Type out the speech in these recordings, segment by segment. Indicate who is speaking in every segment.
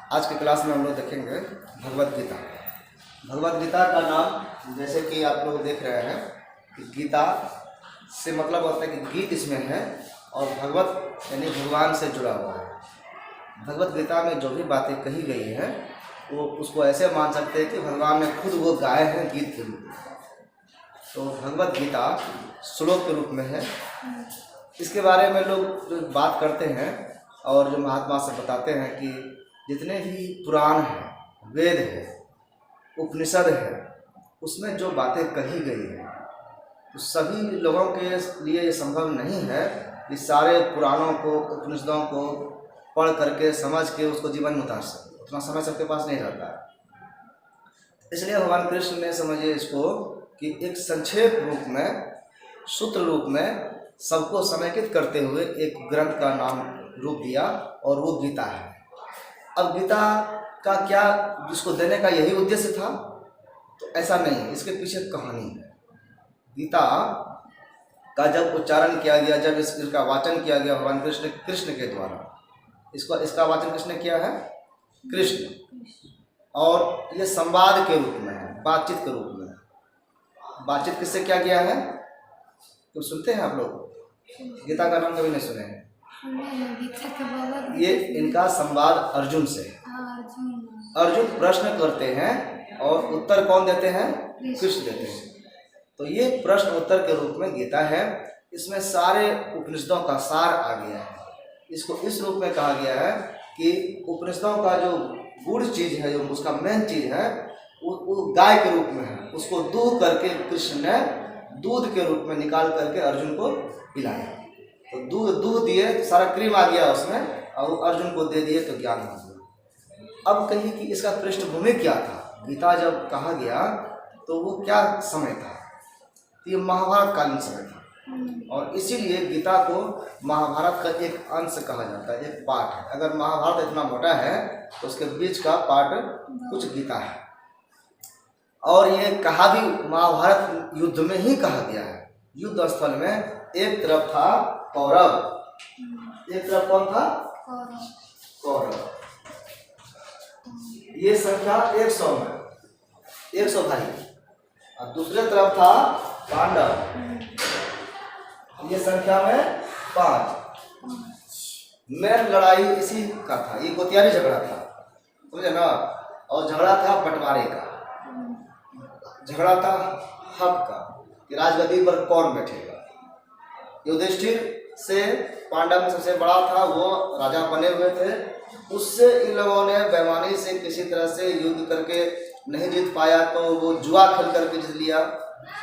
Speaker 1: आज की क्लास में हम लोग देखेंगे भगवत गीता। भगवत गीता का नाम जैसे कि आप लोग देख रहे हैं कि गीता से मतलब होता है कि गीत इसमें है और भगवत यानी भगवान से जुड़ा हुआ है। भगवत गीता में जो भी बातें कही गई हैं वो उसको ऐसे मान सकते हैं कि भगवान ने खुद वो गाए हैं गीत के रूप में। तो भगवत गीता श्लोक के रूप में है। इसके बारे में लोग जो बात करते हैं और जो महात्मा से बताते हैं कि जितने भी पुराण हैं, वेद है, उपनिषद है, उसमें जो बातें कही गई हैं तो सभी लोगों के लिए ये संभव नहीं है कि सारे पुराणों को, उपनिषदों को पढ़ करके समझ के उसको जीवन में उतार सके। उतना समय सबके पास नहीं रहता है। इसलिए भगवान कृष्ण ने समझिए इसको कि एक संक्षेप रूप में, सूत्र रूप में सबको समेकित करते हुए एक ग्रंथ का नाम रूप दिया और वो गीता है। अब गीता का क्या जिसको देने का यही उद्देश्य था तो ऐसा नहीं, इसके पीछे कहानी है। गीता का जब उच्चारण किया गया, जब इसका वाचन किया गया भगवान कृष्ण के द्वारा, इसका वाचन किसने किया है? कृष्ण। और ये संवाद के रूप में है, बातचीत के रूप में। बातचीत किससे क्या किया है तो सुनते हैं आप लोग? गीता का नाम कभी नहीं सुने हैं? ये इनका संवाद अर्जुन से। अर्जुन प्रश्न करते हैं और उत्तर कौन देते हैं? कृष्ण देते हैं। तो ये प्रश्न उत्तर के रूप में गीता है। इसमें सारे उपनिषदों का सार आ गया है। इसको इस रूप में कहा गया है कि उपनिषदों का जो गुड़ चीज है, जो उसका मेन चीज है, वो गाय के रूप में है। उसको दूध करके कृष्ण ने दूध के रूप में निकाल करके अर्जुन को पिलाया। तो दूध दिए तो सारा क्रीम आ गया उसमें और अर्जुन को दे दिए तो ज्ञान हो गया। अब कहिए कि इसका पृष्ठभूमि क्या था? गीता जब कहा गया तो वो क्या समय था? ये महाभारत कालीन समय था और इसीलिए गीता को महाभारत का एक अंश कहा जाता है, एक पार्ट है। अगर महाभारत इतना मोटा है तो उसके बीच का पार्ट कुछ गीता है। और ये कहा भी महाभारत युद्ध में ही कहा गया है। युद्ध स्थल में एक तरफ था कौरव, एक तरफ कौन था? कौरव। ये संख्या 100 में, 100 भाई, और दूसरे तरफ था पांडव, ये संख्या में 5। मेन लड़ाई इसी का था, ये गोतियारी झगड़ा था, समझे ना? और झगड़ा था बंटवारे का, झगड़ा था हक का कि राजगद्दी पर कौन बैठेगा। युधिष्ठिर से पांडव में सबसे बड़ा था, वो राजा बने हुए थे। उससे इन लोगों ने बेईमानी से किसी तरह से युद्ध करके नहीं जीत पाया तो वो जुआ खेल करके जीत लिया,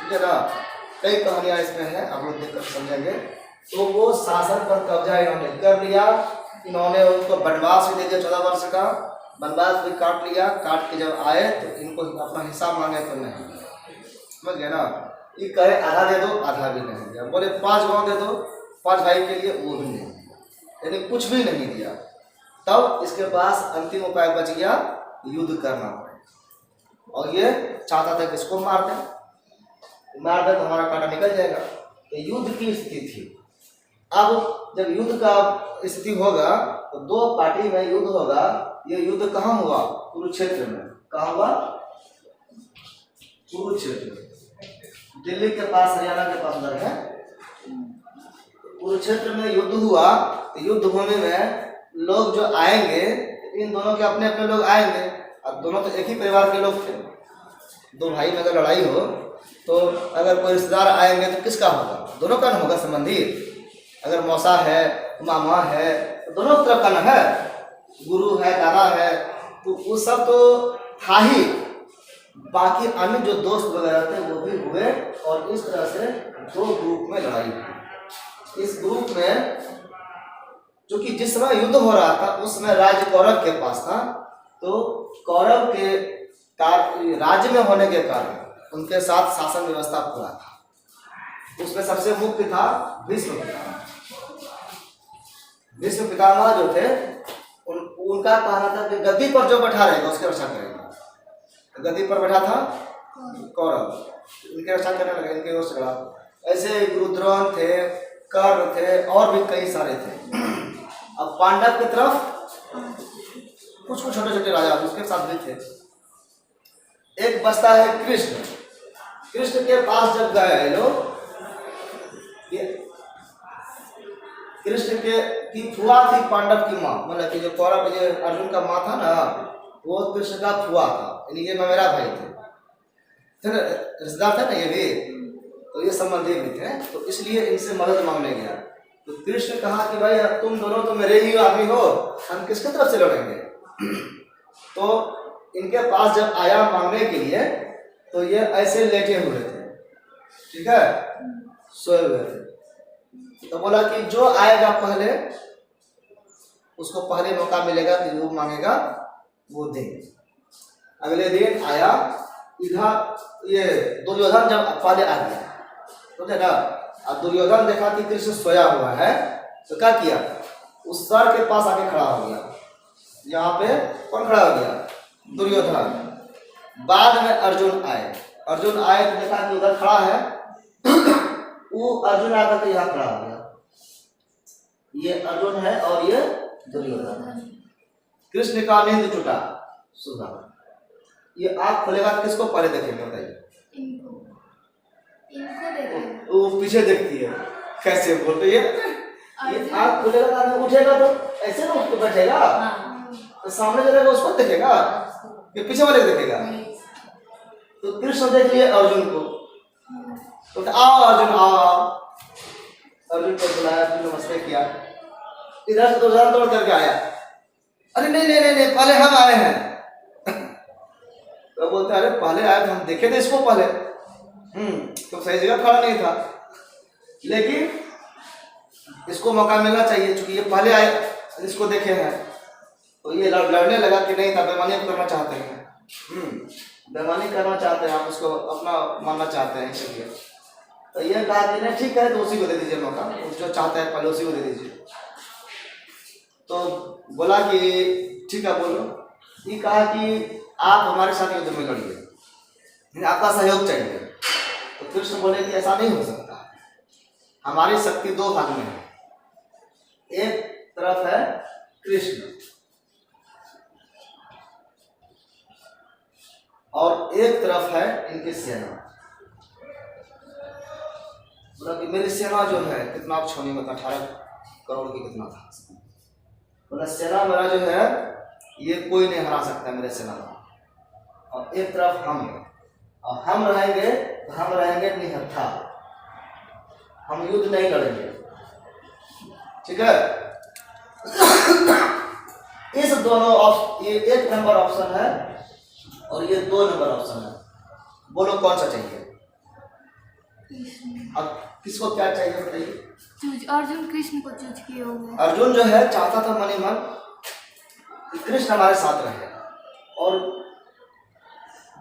Speaker 1: ठीक है ना? कई कहानियां इसमें हैं, आप लोग देखकर समझेंगे। तो वो शासन पर कब्जा इन्होंने कर लिया। इन्होंने उनको वनवास भी दे दिया, 14 वर्ष का वनवास भी काट लिया। काट के जब आए तो इनको अपना हिसाब मांगे तो नहीं, समझ गए ना? ये कहे आधा दे दो, आधा भी नहीं दिया। बोले 5 गांव दे दो 5 भाई के लिए, वो भी नहीं दिया, यानी कुछ भी नहीं दिया। तब इसके पास अंतिम उपाय बच गया, युद्ध करना पड़े। और ये चाहता था कि इसको मार दे तो हमारा कांटा निकल जाएगा। तो युद्ध की स्थिति थी। अब जब युद्ध का स्थिति होगा तो 2 पार्टी में युद्ध होगा। ये युद्ध कहाँ हुआ? कुरुक्षेत्र में। कहाँ हुआ? कुरुक्षेत्र, दिल्ली के पास, हरियाणा के पास उधर है। कुरुक्षेत्र में युद्ध हुआ। तो युद्ध भूमि में लोग जो आएंगे, इन दोनों के अपने अपने लोग आएंगे। अब दोनों तो एक ही परिवार के लोग थे। 2 भाई में अगर लड़ाई हो तो अगर कोई रिश्तेदार आएंगे तो किसका होगा? दोनों का न होगा संबंधी। अगर मौसा है, मामा है, तो दोनों तरफ का न है। गुरु है, दादा है, तो वो सब तो था ही। बाकी अन्य जो दोस्त वगैरह थे वो भी हुए और इस तरह से 2 ग्रुप में लड़ाई हुई। इस ग्रुप में क्योंकि जिस समय युद्ध हो रहा था उस समय राज्य कौरव के पास था। तो कौरव के राज्य में होने के कारण उनके साथ शासन व्यवस्था पूरा था। उसमें सबसे मुख्य था भीष्म पितामह। भीष्म पितामह जो थे उनका कहना था कि गद्दी पर जो बैठा रहेगा उसकी रक्षा करेगा। गद्दी पर बैठा था कौरव, इनकी रक्षा करने लगे, इनके ओर से लड़ा। ऐसे रुद्रोण थे, कर्ण थे और भी कई सारे थे। अब पांडव की तरफ कुछ कुछ छोटे छोटे राजा उसके साथ भी थे। एक बचता है कृष्ण। कृष्ण के पास जब गए लोग, कृष्ण के की फुआ थी पांडव की माँ, मतलब कि जो कौरव जो अर्जुन का माँ था ना, वो कृष्ण का फुआ था, यानी ये मेरा भाई थे, रिश्तेदार थे ना ये भी, तो ये संबंधी भी थे, तो इसलिए इनसे मदद मांगने गया। तो कृष्ण कहा कि भाई तुम दोनों तो मेरे ही आदमी हो, हम किसके तरफ से लड़ेंगे। तो इनके पास जब आया मांगने के लिए, तो ये ऐसे लेटे हुए थे, ठीक है, सोए हुए थे। तो बोला कि जो आएगा पहले उसको पहले मौका मिलेगा, कि जो मांगेगा वो देंगे। अगले दिन आया इधर, ये दुर्योधन जब पहले आ गया, समझे ना। अब दुर्योधन देखा कि कृष्ण सोया हुआ है, तो क्या किया, उस सर के पास आके खड़ा हो गया। यहाँ पे कौन खड़ा हो गया, दुर्योधन। बाद में अर्जुन आए तो देखा कि उधर खड़ा है, वो अर्जुन आकर के यहाँ खड़ा हो गया। ये अर्जुन है और ये दुर्योधन। कृष्ण का नींद टूटा, सुधा ये आँख खोलेगा किसको पहले देखेंगे बताइए?
Speaker 2: इनको देखेंगे।
Speaker 1: वो पीछे देखती है, कैसे बोलते ये आँख खोलेगा तो उठेगा, तो ऐसे ना उठ के बैठेगा, तो सामने जाएगा उसको देखेगा, ये पीछे वाले को देखेगा। तो कृष्ण देख लिए अर्जुन को, तो आओ अर्जुन आओ। अर्जुन को बुलाया, नमस्ते किया, इधर से दुर्योधन दौड़ करके आया, अरे नहीं नहीं नहीं नहीं, पहले हम आए हैं। तो बोलते अरे पहले आए तो हम देखे थे इसको पहले, तो सही जगह खड़ा नहीं था, लेकिन इसको मौका मिलना चाहिए, क्योंकि ये पहले आए, इसको देखे हैं। तो ये लड़ने लगा कि नहीं था, बेईमानी करना चाहते हैं, बेईमानी करना चाहते हैं, आप उसको अपना मानना चाहते हैं, इसलिए तो ये कहा कि नहीं ठीक है, तो उसी को दे दीजिए मौका, जो चाहता है पहले उसी को दे दीजिए। तो बोला कि ठीक है बोलो। ये कहा कि आप हमारे साथ युद्ध में लड़िए, आपका सहयोग चाहिए। तो कृष्ण बोले कि ऐसा नहीं हो सकता, हमारी शक्ति दो भाग में है, एक तरफ है कृष्ण और एक तरफ है इनकी सेना। बोला कि मेरी सेना जो है कितना, आप छोनी मत, 18 करोड़ की कितना था। बोला सेना मेरा जो है ये कोई नहीं हरा सकता मेरे सेना का, और एक तरफ हम, और हम रहेंगे तो हम रहेंगे निहत्था, हम युद्ध नहीं लड़ेंगे, ठीक है। इस दोनों ये 1 नंबर ऑप्शन है और ये 2 नंबर ऑप्शन है, बोलो कौन सा चाहिए? अब किसको क्या चाहिए बताइए?
Speaker 2: अर्जुन कृष्ण को चूज किए होंगे।
Speaker 1: अर्जुन जो है चाहता था मन ही मन कि कृष्ण हमारे साथ रहे, और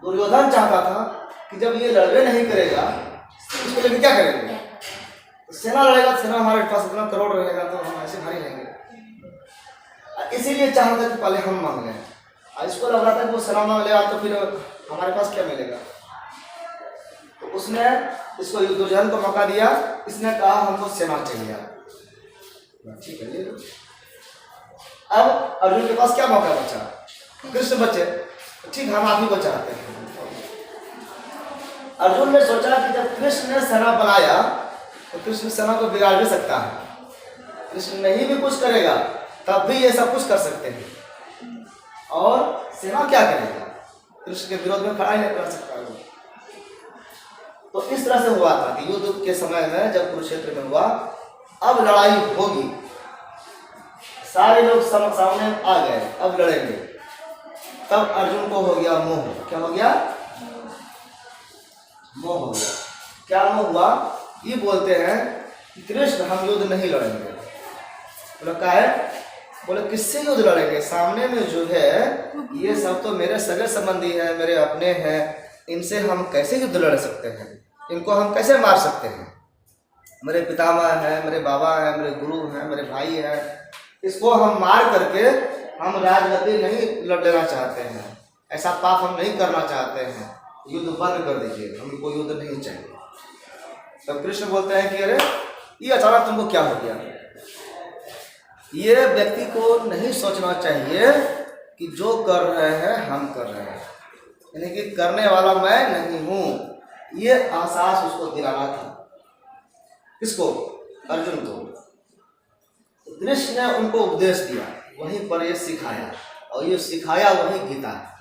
Speaker 1: दुर्योधन चाहता था कि जब ये लड़ाई नहीं करेगा उसको लेकर क्या करेंगे, तो सेना लड़ेगा, सेना हमारे पास इतना करोड़ रहेगा तो हम ऐसे भारी रहेंगे, इसीलिए चाहता था कि पहले हम मांग लें। इसको लग रहा था कि वो सेना मांग लेगा तो फिर हमारे पास क्या मिलेगा, तो उसने इसको दुर्योधन को मौका दिया। इसने कहा हमको सेना चाहिए, ठीक है ले लो। अब अर्जुन के पास क्या मौका बचा, कृष्ण बचे, ठीक हम आप ही को चाहते हैं। अर्जुन ने सोचा कि जब कृष्ण ने सेना बनाया तो कृष्ण सेना को बिगाड़ भी सकता है, कृष्ण नहीं भी कुछ करेगा तब भी ये सब कुछ कर सकते हैं, और सेना क्या करेगा, कृष्ण के विरोध में खड़ा ही नहीं कर सकता है। तो इस तरह से हुआ था कि युद्ध के समय में जब कुरुक्षेत्र में हुआ, अब लड़ाई होगी, सारे लोग सामने आ गए, अब लड़ेंगे। तब अर्जुन को हो गया मोह। क्या हो गया? मोह हो गया। क्या मोह हुआ? ये बोलते हैं कि कृष्ण हम युद्ध नहीं लड़ेंगे। बोला क्या है? बोले किससे युद्ध लड़ेंगे, सामने में जो है ये सब तो मेरे सगे संबंधी हैं, मेरे अपने हैं, इनसे हम कैसे युद्ध लड़ सकते हैं, इनको हम कैसे मार सकते हैं, मेरे पितामह हैं, मेरे बाबा हैं, मेरे गुरु हैं, मेरे भाई हैं, इसको हम मार करके हम राजगद्दी नहीं लड़ लेना चाहते हैं, ऐसा पाप हम नहीं करना चाहते हैं, युद्ध बंद कर दीजिए, हमको युद्ध नहीं चाहिए। तब कृष्ण बोलते हैं कि अरे ये अचानक तुमको क्या हो गया। ये व्यक्ति को नहीं सोचना चाहिए कि जो कर रहे हैं हम कर रहे हैं, यानी कि करने वाला मैं नहीं हूँ, ये एहसास उसको दिलाना था। किसको? अर्जुन को। कृष्ण ने उनको उपदेश दिया, वहीं पर ये सिखाया, और ये सिखाया वही गीता है।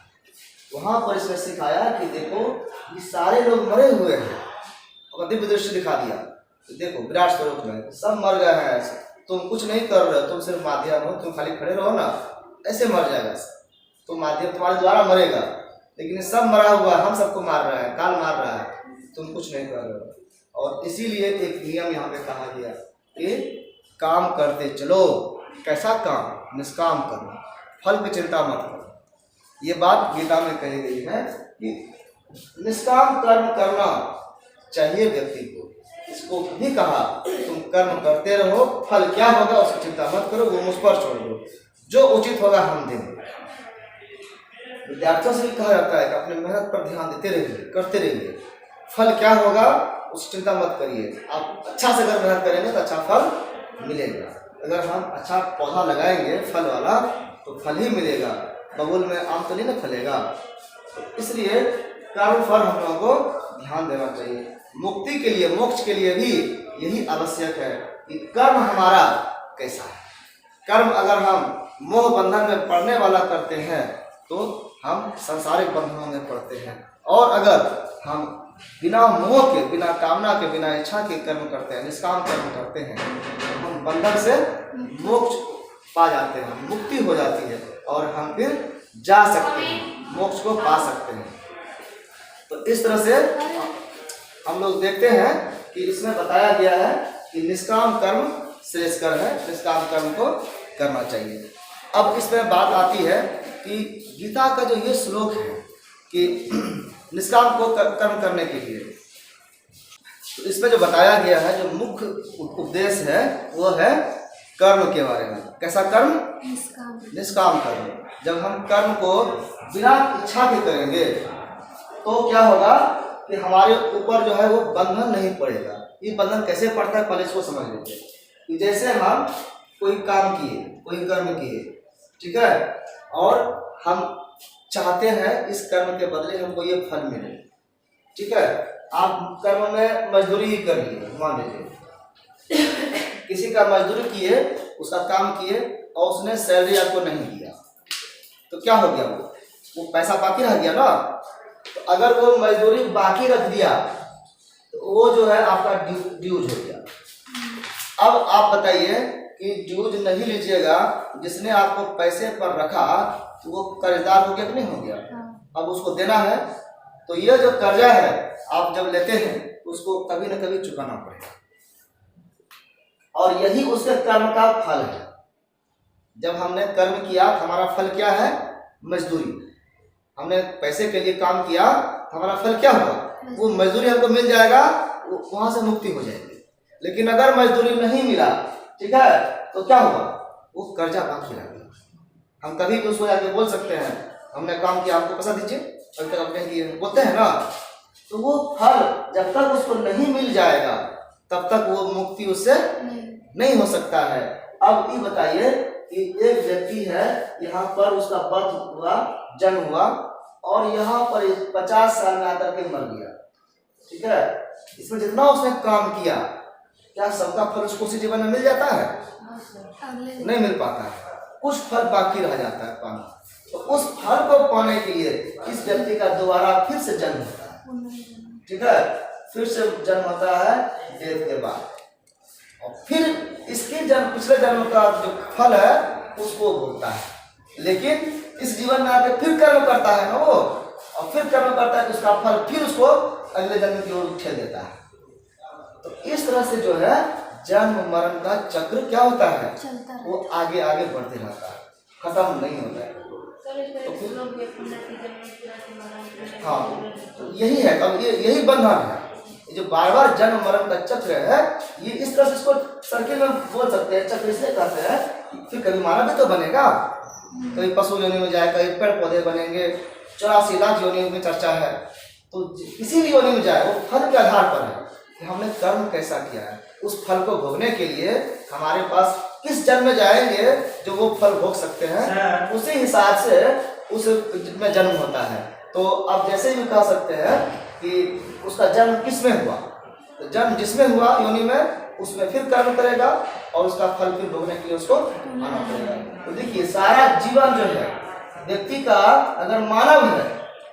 Speaker 1: वहाँ पर इसने सिखाया कि देखो ये सारे लोग मरे हुए हैं, और दिव्य दृष्टि दिखा दिया। तो देखो विराट स्वरूप में सब मर गए हैं, ऐसे तुम कुछ नहीं कर रहे हो, तुम सिर्फ माध्यम हो, तुम खाली खड़े रहो ना, ऐसे मर जाएगा। तो माध्यम तुम्हारे द्वारा मरेगा, लेकिन ये सब मरा हुआ, हम सबको मार रहा है, काल मार रहा है, तुम कुछ नहीं कर रहे हो। और इसीलिए एक नियम यहाँ पे कहा गया कि काम करते चलो। कैसा काम? निष्काम करो, फल की चिंता मत करो। ये बात गीता में कही गई है कि निष्काम कर्म करना चाहिए व्यक्ति को। इसको भी कहा तुम कर्म करते रहो, फल क्या होगा उसकी चिंता मत करो, वो मुझ पर छोड़ दो, जो उचित होगा हम देंगे। विद्यार्थियों से भी कहा जाता है कि अपने मेहनत पर ध्यान देते रहिए, करते रहिए, फल क्या होगा उसकी चिंता मत करिए। आप अच्छा से अगर मेहनत करेंगे तो अच्छा फल मिलेगा। अगर हम अच्छा पौधा लगाएंगे फल वाला तो फल ही मिलेगा, बबूल में आम तो नहीं ना फलेगा। तो इसलिए कर्म फल हम लोगों को ध्यान देना चाहिए। मुक्ति के लिए, मोक्ष के लिए भी यही आवश्यक है कि कर्म हमारा कैसा है। कर्म अगर हम मोह बंधन में पड़ने वाला करते हैं तो हम सांसारिक बंधनों में पड़ते हैं, और अगर हम बिना मोह के, बिना कामना के, बिना इच्छा के कर्म करते हैं, निष्काम कर्म करते हैं, तो हम बंधन से मोक्ष पा जाते हैं, मुक्ति हो जाती है, और हम फिर जा सकते हैं, मोक्ष को पा सकते हैं। तो इस तरह से हम लोग देखते हैं कि इसमें बताया गया है कि निष्काम कर्म श्रेष्ठकर है, निष्काम कर्म को करना चाहिए। अब इसमें बात आती है कि गीता का जो ये श्लोक है कि निष्काम को कर्म करने के लिए, तो इसमें जो बताया गया है, जो मुख्य उपदेश है वो है कर्म के बारे में। कैसा कर्म? निष्काम कर्म। जब हम कर्म को बिना इच्छा के करेंगे तो क्या होगा कि हमारे ऊपर जो है वो बंधन नहीं पड़ेगा। ये बंधन कैसे पड़ता है पहले इसको समझ लेते हैं। कि जैसे हम कोई काम किए, कोई कर्म किए, ठीक है, और हम चाहते हैं इस कर्म के बदले हमको ये फल मिले, ठीक है। आप कर्म में मजदूरी ही कर लिए, मान लीजिए किसी का मजदूरी किए, उसका काम किए और उसने सैलरी आपको नहीं दिया, तो क्या हो गया? वो पैसा बाकी रह गया ना। तो अगर वो मजदूरी बाकी रख दिया तो वो जो है आपका ड्यूज हो गया। अब आप बताइए कि ड्यूज नहीं लीजिएगा, जिसने आपको पैसे पर रखा तो वो कर्जदार हो गया कि नहीं हो गया? अब उसको देना है, तो ये जो कर्जा है आप जब लेते हैं उसको कभी न कभी चुकाना पड़ेगा, और यही उसके कर्म का फल है। जब हमने कर्म किया हमारा फल क्या है? मजदूरी। हमने पैसे के लिए काम किया, हमारा फल क्या होगा? वो मजदूरी हमको मिल जाएगा, वहां से मुक्ति हो जाएगी। लेकिन अगर मजदूरी नहीं मिला, ठीक है, तो क्या होगा? वो कर्जा बाकी रहेगा। हम कभी भी उसको जाके बोल सकते हैं हमने काम किया, हमको पैसा दीजिए, अभी तक आपने किए, बोलते हैं ना। तो वो फल जब तक उसको नहीं मिल जाएगा तब तक वो मुक्ति उससे नहीं हो सकता है। अब ये बताइए कि एक व्यक्ति है, यहाँ पर उसका बर्थ हुआ, जन्म हुआ, और यहाँ पर 50 साल में आकर के मर गया, ठीक है। इसमें जितना उसने काम किया, क्या सबका फल उसको उसी जीवन में मिल जाता है? नहीं मिल पाता है, कुछ फल बाकी रह जाता है पाना। तो उस फल को पाने के लिए इस व्यक्ति का दोबारा फिर से जन्म होता है, ठीक है, फिर से जन्म होता है डेथ के बाद, और फिर इसके जन्म, पिछले जन्म का जो फल है उसको भोगता है। लेकिन इस जीवन में आके फिर कर्म करता है ना वो, और फिर कर्म करता है तो उसका फल फिर उसको अगले जन्म की ओर उठे देता है। तो इस तरह से जो है जन्म मरण का चक्र क्या होता है? वो आगे आगे बढ़ते रहता है, खत्म नहीं होता है। तो हाँ, तो यही है, अब यही बंधन है, जो बार बार जन्म मरण का चक्र है। ये इस तरह से इसको सर्किल में बोल सकते हैं, चक्र इसलिए कहते हैं। फिर कभी मानव भी तो बनेगा, कभी पशु योनि में जाए, कभी पेड़ पौधे बनेंगे, 84 लाख योनि में चर्चा है। तो किसी भी योनि में जाए वो फल के आधार पर है कि हमने कर्म कैसा किया है। उस फल को भोगने के लिए हमारे पास किस जन्म में जाएंगे जो वो फल भोग सकते हैं, उसी हिसाब से उस में जन्म होता है। तो अब जैसे भी कह सकते हैं कि उसका जन्म किस में हुआ, तो जन्म जिसमें हुआ योनि में, उसमें फिर कर्म करेगा और उसका फल फिर भोगने के लिए उसको आना पड़ेगा। तो देखिए सारा जीवन जो है व्यक्ति का अगर मानव है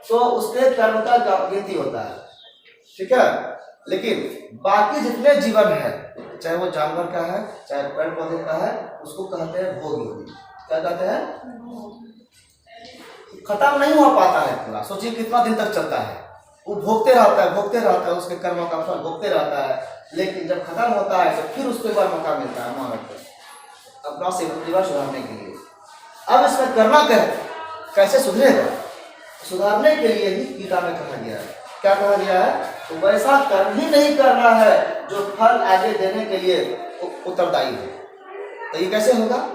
Speaker 1: तो उसके कर्म का गिनती होता है, ठीक है। लेकिन बाकी जितने जीवन है, चाहे वो जानवर का है चाहे पेड़ पौधे का है, उसको कहते हैं भोग योनि। क्या कहते हैं? खत्म नहीं हो पाता है पूरा। सोचिए कितना दिन तक चलता है, वो भोगते रहता है, उसके कर्मों का फल भोगते रहता है। लेकिन जब खत्म होता है तो फिर उसको एक बार मौका मिलता है मानव को अपना जीवन सुधारने के लिए। अब इसमें करना क्या है, कैसे सुधरेगा, सुधारने के लिए ही गीता में कहा गया है। क्या कहा गया है? तो वैसा कर्म ही नहीं करना है जो फल आगे देने के लिए उत्तरदायी है। तो ये कैसे होगा?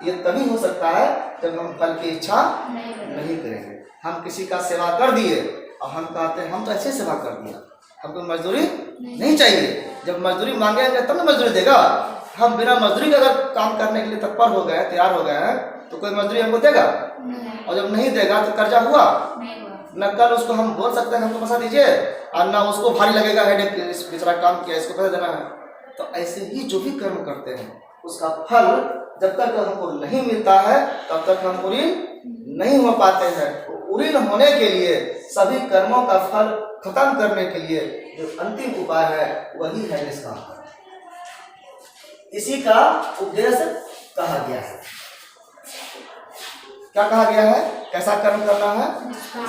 Speaker 1: ये तभी हो सकता है जब हम फल की इच्छा नहीं करेंगे। हम किसी का सेवा कर दिए और हम कहते हैं हम तो ऐसे सेवा कर दिया, हमको मजदूरी नहीं चाहिए। जब मजदूरी मांगेंगे तब ना मजदूरी देगा। हम बिना मजदूरी के अगर काम करने के लिए तत्पर हो गए, तैयार हो गए हैं, तो कोई मजदूरी हमको देगा? और जब नहीं देगा तो कर्जा हुआ न। कल उसको हम बोल सकते हैं हमको पैसा दीजिए, और ना उसको भारी लगेगा हेडेक, इस बेचारा काम किया इसको पैसा देना है। तो ऐसे ही जो भी कर्म करते हैं उसका फल जब तक हमको नहीं मिलता है तब तक हम उरीन नहीं हो पाते हैं। उरीन होने के लिए सभी कर्मों का फल खत्म करने के लिए जो अंतिम उपाय है वही है निष्काम कर्म। इसी का उपदेश कहा गया है। क्या कहा गया है? कैसा कर्म करना है?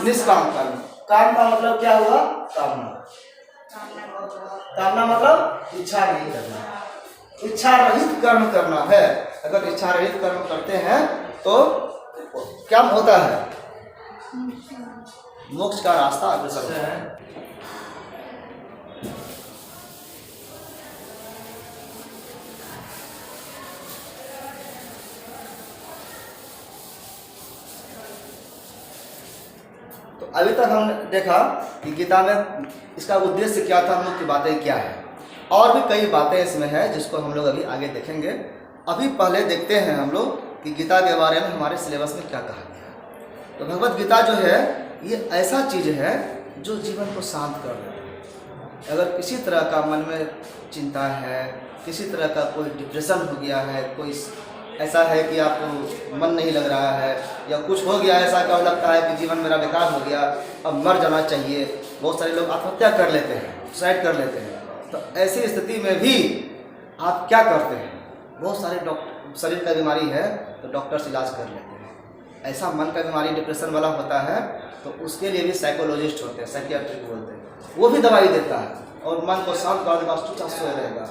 Speaker 1: निष्काम कर्म। काम का मतलब क्या हुआ? कामना। कामना मतलब इच्छा नहीं करना, इच्छा रहित कर्म करना है। अगर इच्छा रहित कर्म करते हैं तो क्या होता है? मोक्ष का रास्ता अग्रसर होता है। तो अभी तक हमने देखा कि गीता में इसका उद्देश्य क्या था, हम लोग की बातें क्या है, और भी कई बातें इसमें हैं जिसको हम लोग अभी आगे देखेंगे। अभी पहले देखते हैं हम लोग कि गीता के बारे में हमारे सिलेबस में क्या कहा गया है। तो भगवत गीता जो है ये ऐसा चीज़ है जो जीवन को शांत कर देता है। अगर किसी तरह का मन में चिंता है, किसी तरह का कोई डिप्रेशन हो गया है, कोई ऐसा है कि आपको मन नहीं लग रहा है, या कुछ हो गया ऐसा क्या लगता है कि जीवन मेरा बेकार हो गया, अब मर जाना चाहिए। बहुत सारे लोग आत्महत्या कर लेते हैं, सुसाइड कर लेते हैं। तो ऐसी स्थिति में भी आप क्या करते हैं? बहुत सारे डॉक्टर, शरीर का बीमारी है तो डॉक्टर से इलाज कर लेते हैं। ऐसा मन का बीमारी डिप्रेशन वाला होता है तो उसके लिए भी साइकोलॉजिस्ट होते हैं, साइकियाट्रिक बोलते हैं, वो भी दवाई देता है और मन को शांत कर देगा, चुपचाप सोए रहेगा।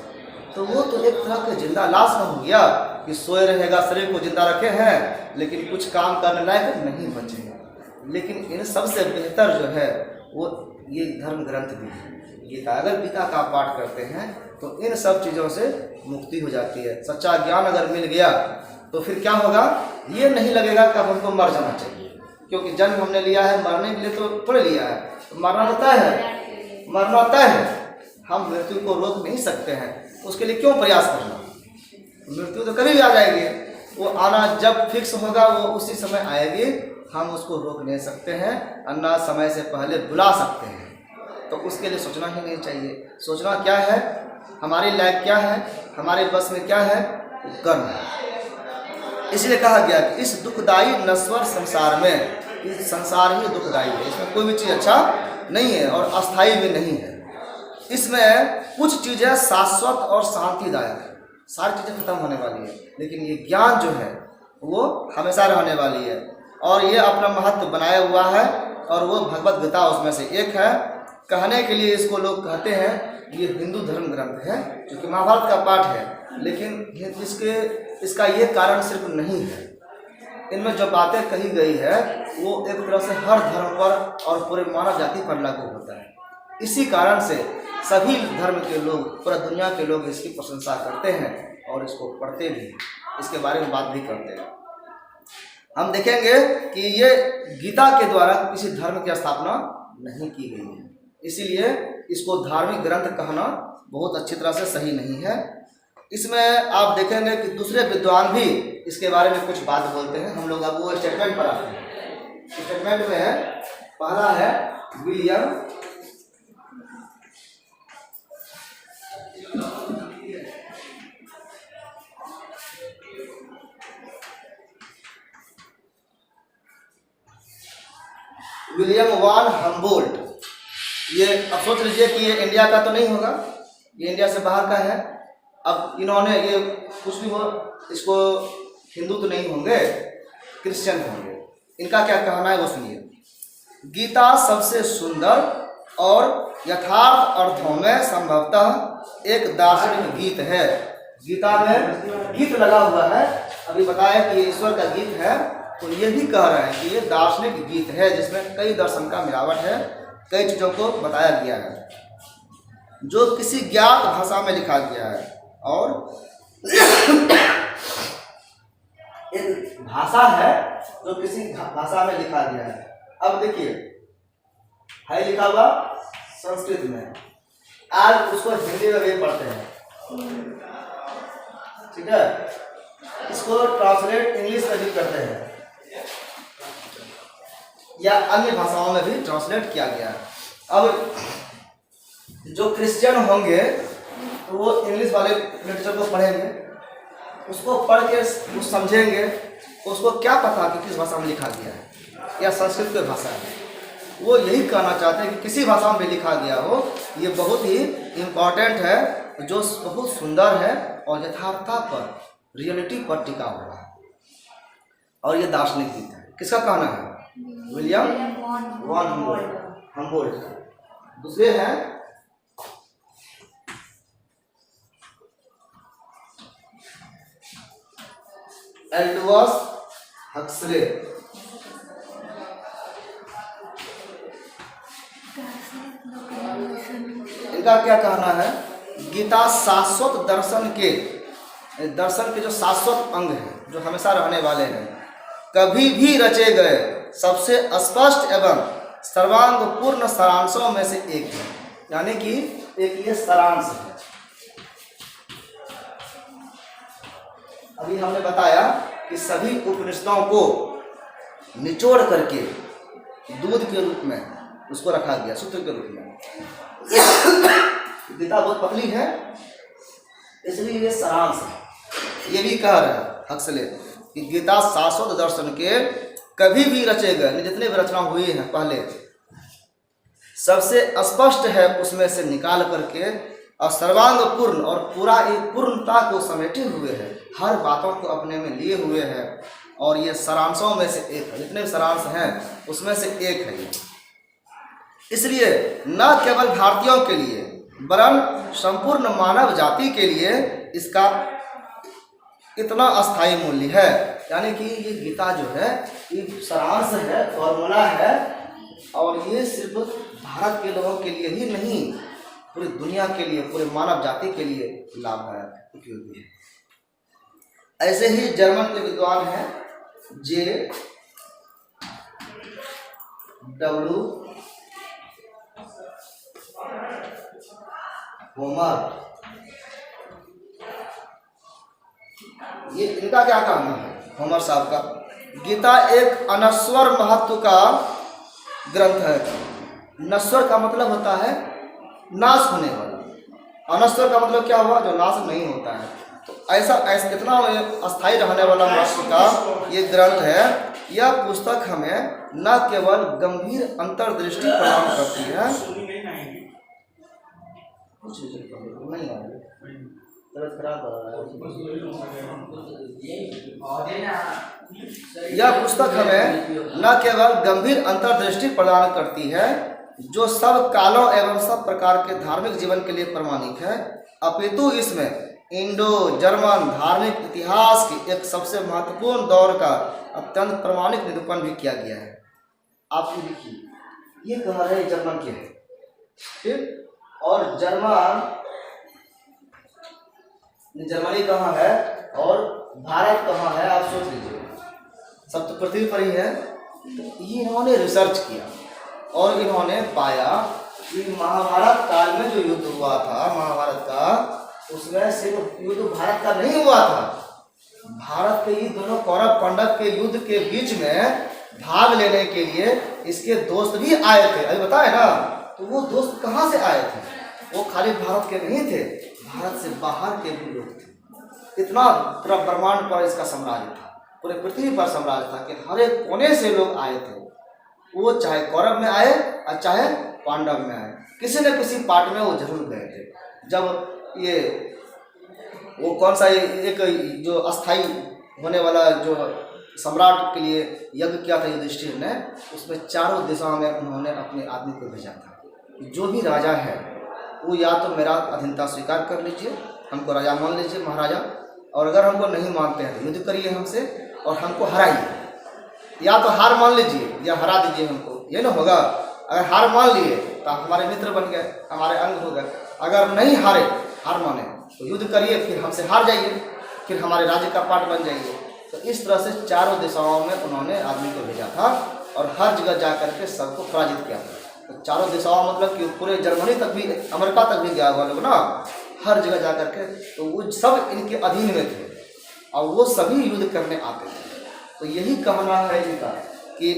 Speaker 1: तो वो तो एक तरह का जिंदा लाश का हो गया कि सोए रहेगा, शरीर को जिंदा रखे हैं लेकिन कुछ काम करने लायक नहीं बचेगा। लेकिन इन सबसे बेहतर जो है वो ये धर्म ग्रंथ भी है गीता। अगर गीता का पाठ करते हैं तो इन सब चीज़ों से मुक्ति हो जाती है। सच्चा ज्ञान अगर मिल गया तो फिर क्या होगा? ये नहीं लगेगा कि अब हमको मर जाना चाहिए, क्योंकि जन्म हमने लिया है मरने के लिए तो थोड़े लिया है। तो मरना होता है, मरना होता है, हम मृत्यु को रोक नहीं सकते हैं, उसके लिए क्यों प्रयास करना? मृत्यु तो कभी भी आ जाएगी, वो आना जब फिक्स होगा वो उसी समय आएगी, हम उसको रोक नहीं सकते हैं, अन्ना समय से पहले बुला सकते हैं। तो उसके लिए सोचना ही नहीं चाहिए। सोचना क्या है, हमारी लायक क्या है, हमारे बस में क्या है, कर्म है। इसलिए कहा गया कि इस दुखदायी नश्वर संसार में, इस संसार ही दुखदायी है, इसमें कोई भी चीज़ अच्छा नहीं है और अस्थायी भी नहीं है। इसमें कुछ चीज़ें शाश्वत और शांतिदायक है, सारी चीज़ें खत्म होने वाली है, लेकिन ये ज्ञान जो है वो हमेशा रहने वाली है और ये अपना महत्व बनाया हुआ है। और वो भगवत गीता उसमें से एक है। कहने के लिए इसको लोग कहते हैं ये हिंदू धर्म ग्रंथ है, जो कि महाभारत का पाठ है, लेकिन इसका ये कारण सिर्फ नहीं है। इनमें जो बातें कही गई है वो एक तरह से हर धर्म पर और पूरे मानव जाति पर लागू होता है। इसी कारण से सभी धर्म के लोग, पूरा दुनिया के लोग इसकी प्रशंसा करते हैं और इसको पढ़ते भी, इसके बारे में बात भी करते हैं। हम देखेंगे कि ये गीता के द्वारा किसी धर्म की स्थापना नहीं की गई है, इसीलिए इसको धार्मिक ग्रंथ कहना बहुत अच्छी तरह से सही नहीं है। इसमें आप देखेंगे कि दूसरे विद्वान भी इसके बारे में कुछ बात बोलते हैं। हम लोग अब वो स्टेटमेंट पर आते हैं। स्टेटमेंट में है, पहला है विलियम वान हम्बोल्ट। ये अब सोच लीजिए कि ये इंडिया का तो नहीं होगा, ये इंडिया से बाहर का है। अब इन्होंने ये कुछ भी हो, इसको हिंदू तो नहीं होंगे, क्रिश्चियन होंगे। इनका क्या कहना है वो सुनिए। गीता सबसे सुंदर और यथार्थ अर्थों में संभवतः एक दार्शनिक गीत है। गीता में गीत लगा हुआ है, अभी बताया कि ये ईश्वर का गीत है, तो ये भी कह रहे हैं कि ये दार्शनिक गीत है जिसमें कई दर्शन का मिलावट है, कई चीज़ों को बताया गया है, जो किसी ज्ञात भाषा में लिखा गया है। और एक भाषा है जो किसी भाषा में लिखा गया है। अब देखिए, है लिखा हुआ संस्कृत में, आज उसको हिंदी में भी पढ़ते हैं, ठीक है। इसको ट्रांसलेट इंग्लिश में भी करते हैं या अन्य भाषाओं में भी ट्रांसलेट किया गया है। अब जो क्रिश्चियन होंगे तो वो इंग्लिश वाले लिटरेचर को पढ़ेंगे, उसको पढ़ के कुछ समझेंगे, उसको क्या पता कि किस भाषा में लिखा गया है या संस्कृत की भाषा है। वो यही कहना चाहते हैं कि किसी भाषा में भी लिखा गया हो, ये बहुत ही इम्पोर्टेंट है, जो बहुत सुंदर है और यथार्थता पर, रियलिटी पर टिका हुआ है, और ये दार्शनिक गीत है। किसका कहना है? विलियम वान हम्बोल्ट। दूसरे हैं एल्डोस हक्सले। इनका क्या कहना है? गीता शाश्वत दर्शन के जो शाश्वत अंग हैं, जो हमेशा रहने वाले हैं, कभी भी रचे गए सबसे स्पष्ट एवं सर्वांगपूर्ण सारांशों में से एक है। यानी कि एक ये सारांश है। अभी हमने बताया कि सभी उपनिषदों को निचोड़ करके दूध के रूप में उसको रखा गया, सूत्र के रूप में। गीता बहुत पतली है, इसलिए ये सारांश है। ये भी कह रहा है हक्सले कि गीता शाश्वत दर्शन के कभी भी रचे गए, जितने भी रचना हुई हैं पहले, सबसे स्पष्ट है उसमें से निकाल करके, और सर्वांगपूर्ण और पूरा एक पूर्णता को समेटे हुए है, हर बातों को अपने में लिए हुए है, और ये सारांशों में से एक है। जितने भी सारांश हैं उसमें से एक है ये। इसलिए न केवल भारतीयों के लिए वरन संपूर्ण मानव जाति के लिए इसका इतना अस्थायी मूल्य है। यानी कि ये गीता जो है ये सारांश है, फॉर्मूला है, और ये सिर्फ भारत के लोगों के लिए ही नहीं, पूरी दुनिया के लिए, पूरे मानव जाति के लिए लाभदायक उपयोगी है। ऐसे ही जर्मन के विद्वान हैं जे डब्ल्यू होमर। ये इनका क्या कहना है होमर साहब का? गीता एक अनश्वर महत्व का ग्रंथ है। नश्वर का मतलब होता है नाश होने वाला, अनश्वर का मतलब क्या हुआ? जो नाश नहीं होता है। तो ऐसा इतना अस्थायी रहने वाला महत्व का ये ग्रंथ है। यह पुस्तक हमें न केवल गंभीर अंतर्दृष्टि प्रदान करती है, यह पुस्तक हमें न केवल गंभीर अंतर्दृष्टि प्रदान करती है, जो सब कालों एवं सब प्रकार के धार्मिक जीवन के लिए प्रमाणिक है, अपितु इसमें इंडो जर्मन धार्मिक इतिहास के एक सबसे महत्वपूर्ण दौर का अत्यंत प्रमाणिक निरूपण भी किया गया है। आप ये देखिए, ये कह रहे हैं जर्मन के हैं, ठीक? और जर्मनी कहाँ है और भारत कहाँ है? आप सोच लीजिए, सब तो पृथ्वी पर ही है। तो ये इन्होंने रिसर्च किया और इन्होंने पाया कि महाभारत काल में जो युद्ध हुआ था, महाभारत का उसमें सिर्फ युद्ध भारत का नहीं हुआ था, भारत के ही दोनों कौरव पांडव के युद्ध के बीच में भाग लेने के लिए इसके दोस्त भी आए थे। अभी बताए ना, तो वो दोस्त कहाँ से आए थे? वो खाली भारत के नहीं थे, भारत से बाहर के भी लोग थे। इतना पूरा ब्रह्मांड पर इसका साम्राज्य था, पूरे पृथ्वी पर साम्राज्य था कि हर एक कोने से लोग आए थे। वो चाहे कौरव में आए और चाहे पांडव में आए, किसी न किसी पार्ट में वो जरूर गए थे। जब ये वो कौन सा एक जो अस्थाई होने वाला जो सम्राट के लिए यज्ञ किया था युधिष्ठिर ने, उसमें चारों दिशाओं में उन्होंने अपने आदमी को भेजा था। जो भी राजा है वो या तो मेरा अधीनता स्वीकार कर लीजिए, हमको राजा मान लीजिए, महाराजा, और अगर हमको नहीं मानते हैं तो युद्ध करिए हमसे और हमको हराइए। या तो हार मान लीजिए या हरा दीजिए हमको, ये ना होगा। अगर हार मान लिए तो हमारे मित्र बन गए, हमारे अंग हो गए। अगर नहीं हारे, हार माने तो युद्ध करिए, फिर हमसे हार जाइए, फिर हमारे राज्य का पार्ट बन जाइए। तो इस तरह से चारों दिशाओं में उन्होंने आदमी को भेजा था और हर जगह जा करके सबको पराजित किया था। तो चारों दिशाओं मतलब कि पूरे जर्मनी तक भी, अमेरिका तक भी गया हुआ लोग ना, हर जगह जा करके, तो वो सब इनके अधीन में थे और वो सभी युद्ध करने आते थे। तो यही कहना है इनका कि